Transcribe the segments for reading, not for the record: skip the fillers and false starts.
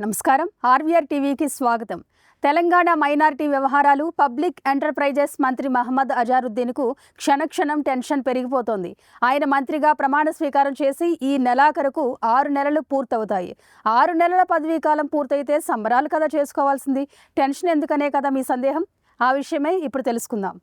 నమస్కారం ఆర్వీఆర్ టీవీకి స్వాగతం. తెలంగాణ మైనారిటీ వ్యవహారాలు పబ్లిక్ ఎంటర్ప్రైజెస్ మంత్రి మహమ్మద్ అజారుద్దీన్కు క్షణక్షణం టెన్షన్ పెరిగిపోతోంది. ఆయన మంత్రిగా ప్రమాణ స్వీకారం చేసి ఈ నెలాఖరుకు 6 నెలలు పూర్తవుతాయి. 6 నెలల పదవీ కాలం పూర్తయితే సంబరాలు కదా చేసుకోవాల్సింది. టెన్షన్ ఎందుకనే కదా మీ సందేహం? ఆ విషయమే ఇప్పుడు తెలుసుకుందాం.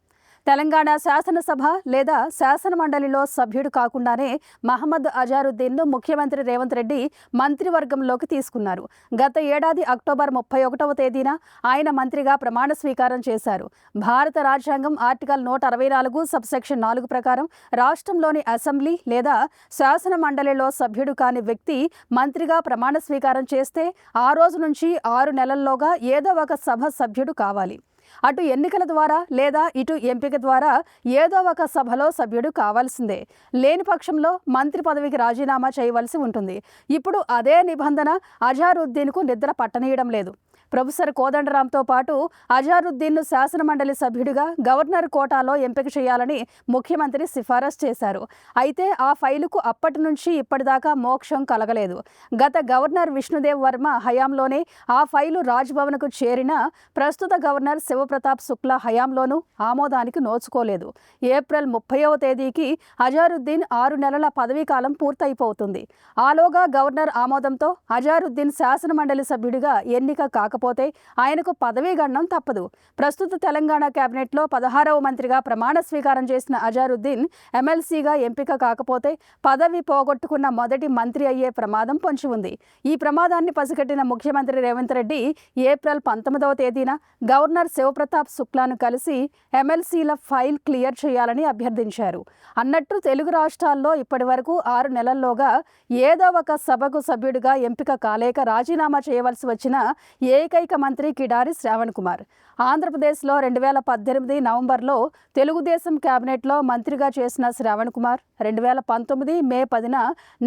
తెలంగాణ శాసనసభ లేదా శాసన మండలిలో సభ్యుడు కాకుండానే మహమ్మద్ అజారుద్దీన్ను ముఖ్యమంత్రి రేవంత్ రెడ్డి మంత్రివర్గంలోకి తీసుకున్నారు. గత ఏడాది అక్టోబర్ 31వ తేదీన ఆయన మంత్రిగా ప్రమాణ స్వీకారం చేశారు. భారత రాజ్యాంగం ఆర్టికల్ 164 సబ్సెక్షన్ 4 ప్రకారం రాష్ట్రంలోని అసెంబ్లీ లేదా శాసన మండలిలో సభ్యుడు కాని వ్యక్తి మంత్రిగా ప్రమాణ స్వీకారం చేస్తే ఆ రోజు నుంచి 6 నెలల్లోగా ఏదో ఒక సభ సభ్యుడు కావాలి. అటు ఎన్నికల ద్వారా లేదా ఇటు ఎంపిక ద్వారా ఏదో ఒక సభలో సభ్యుడు కావాల్సిందే. లేని పక్షంలో మంత్రి పదవికి రాజీనామా చేయవలసి ఉంటుంది. ఇప్పుడు అదే నిబంధన అజారుద్దీన్కు నిద్ర పట్టనీయడం లేదు. ప్రొఫెసర్ కోదండరాంతో పాటు అజారుద్దీన్ను శాసనమండలి సభ్యుడిగా గవర్నర్ కోటాలో ఎంపిక చేయాలని ముఖ్యమంత్రి సిఫారసు చేశారు. అయితే ఆ ఫైలుకు అప్పటి నుంచి ఇప్పటిదాకా మోక్షం కలగలేదు. గత గవర్నర్ విష్ణుదేవ్ వర్మ హయాంలోనే ఆ ఫైలు రాజ్భవన్కు చేరిన ప్రస్తుత గవర్నర్ శివప్రతాప్ శుక్లా హయాంలోనూ ఆమోదానికి నోచుకోలేదు. ఏప్రిల్ 30వ తేదీకి అజారుద్దీన్ 6 నెలల పదవీ కాలం పూర్తయిపోతుంది. ఆలోగా గవర్నర్ ఆమోదంతో అజారుద్దీన్ శాసనమండలి సభ్యుడిగా ఎన్నిక కాకపోతే ఆయనకు పదవీ గండం తప్పదు. ప్రస్తుత తెలంగాణ కేబినెట్లో 16వ మంత్రిగా ప్రమాణ స్వీకారం చేసిన అజారుద్దీన్ ఎమ్మెల్సీగా ఎంపిక కాకపోతే పదవి పోగొట్టుకున్న మొదటి మంత్రి అయ్యే ప్రమాదం పొంచి ఉంది. ఈ ప్రమాదాన్ని పసిగట్టిన ముఖ్యమంత్రి రేవంత్ రెడ్డి ఏప్రిల్ 19వ తేదీన గవర్నర్ శివప్రతాప్ శుక్లాను కలిసి ఎమ్మెల్సీల ఫైల్ క్లియర్ చేయాలని అభ్యర్థించారు. అన్నట్టు తెలుగు రాష్ట్రాల్లో ఇప్పటి వరకు 6 నెలల్లోగా ఏదో ఒక సభకు సభ్యుడిగా ఎంపిక కాలేక రాజీనామా చేయవలసి వచ్చిన ఏకైక మంత్రి కిడారి శ్రావణ్ కుమార్. ఆంధ్రప్రదేశ్లో 2018 నవంబర్లో తెలుగుదేశం కేబినెట్లో మంత్రిగా చేసిన శ్రావణ్ కుమార్ 2019 మే 10న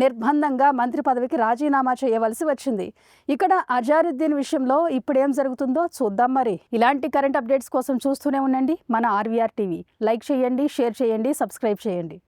నిర్బంధంగా మంత్రి పదవికి రాజీనామా చేయవలసి వచ్చింది. ఇక్కడ అజారుద్దీన్ విషయంలో ఇప్పుడేం జరుగుతుందో చూద్దాం. మరి ఇలాంటి కరెంట్ అప్డేట్స్ కోసం చూస్తూనే ఉండండి మన ఆర్వీఆర్ టీవీ. లైక్ చేయండి, షేర్ చేయండి, సబ్స్క్రైబ్ చేయండి.